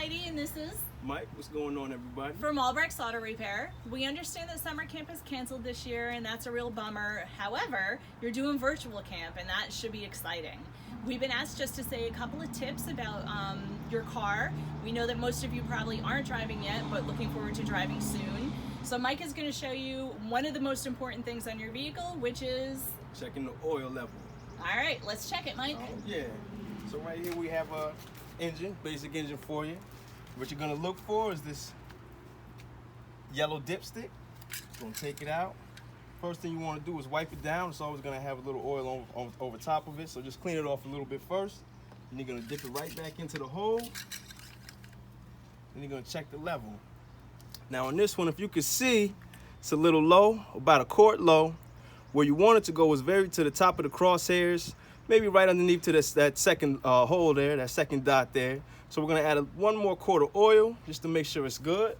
Heidi, and this is Mike. What's going on, everybody? from Albrecht's Auto Repair. We understand that summer camp is canceled this year, and that's a real bummer. However, you're doing virtual camp, and that should be exciting. We've been asked just to say a couple of tips about your car. We know that most of you probably aren't driving yet, but looking forward to driving soon. So Mike is going to show you one of the most important things on your vehicle, which is... Checking the oil level. All right, let's check it, Mike. Yeah. So right here we have a engine, basic engine for you. What you're gonna look for is this yellow dipstick. Gonna take it out. First thing you want to do is wipe it down. It's always gonna have a little oil over top of it. So just clean it off a little bit first. And you're gonna dip it right back into the hole. And you're gonna check the level. Now on this one, if you can see, it's a little low, about a quart low. Where you want it to go is very to the top of the crosshairs, maybe right underneath to that second hole there, that second dot there. So we're gonna add one more quart of oil just to make sure it's good.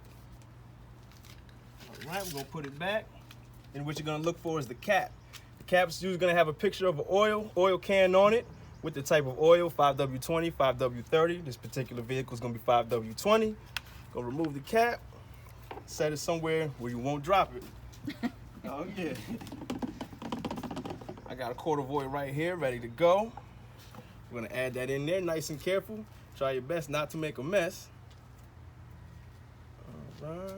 All right, we're gonna put it back. And what you're gonna look for is the cap. The cap's usually gonna have a picture of an oil can on it with the type of oil, 5W20, 5W30. This particular vehicle is gonna be 5W20. Gonna remove the cap, set it somewhere where you won't drop it. Oh yeah. I got a quart of oil right here, ready to go. We're gonna add that in there, nice and careful. Try your best not to make a mess. All right.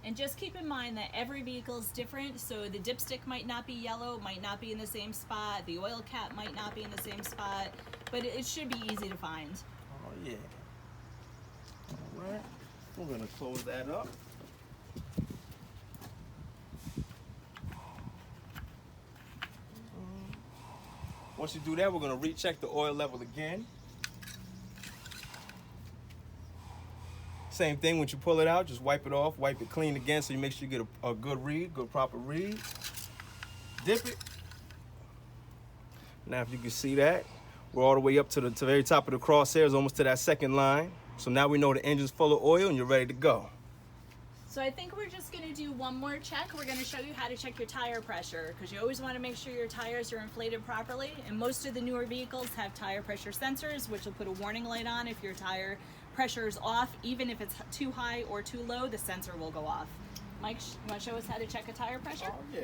And just keep in mind that every vehicle is different, so the dipstick might not be yellow, might not be in the same spot, the oil cap might not be in the same spot, but it should be easy to find. Oh yeah. All right, we're gonna close that up. Once you do that, we're gonna recheck the oil level again. Same thing, once you pull it out, just wipe it off, wipe it clean again so you make sure you get a good read, good proper read. Dip it. Now if you can see that, we're all the way up to the very top of the crosshairs, almost to that second line. So now we know the engine's full of oil and you're ready to go. So I think we're just going to do one more check. We're going to show you how to check your tire pressure, because you always want to make sure your tires are inflated properly. And most of the newer vehicles have tire pressure sensors, which will put a warning light on if your tire pressure is off. Even if it's too high or too low, the sensor will go off. Mike, you want to show us how to check a tire pressure? Oh yeah.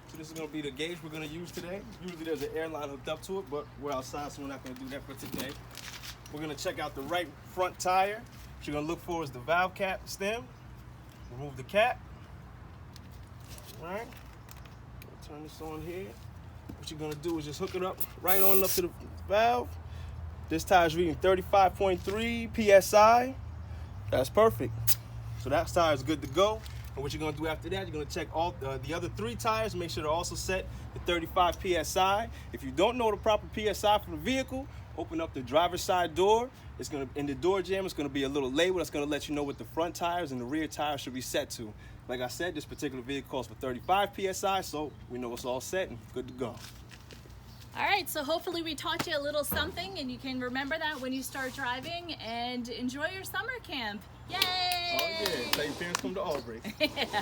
So this is going to be the gauge we're going to use today. Usually there's an air line hooked up to it, but we're outside, so we're not going to do that for today. We're going to check out the right front tire. What you're going to look for is the valve cap stem. Remove the cap. All right. Turn this on here. What you're gonna do is just hook it up right on up to the valve. This tire is reading 35.3 psi. That's perfect. So that tire is good to go. And what you're gonna do after that, you're gonna check all the other three tires, make sure they're also set at 35 psi. If you don't know the proper psi for the vehicle, open up the driver's side door. It's gonna, in the door jamb, it's gonna be a little label that's gonna let you know what the front tires and the rear tires should be set to. Like I said, this particular vehicle calls for 35 psi, so we know it's all set and good to go. All right, so hopefully we taught you a little something, and you can remember that when you start driving, and enjoy your summer camp. Yay! Oh yeah, tell your parents come to Albrecht. Yeah.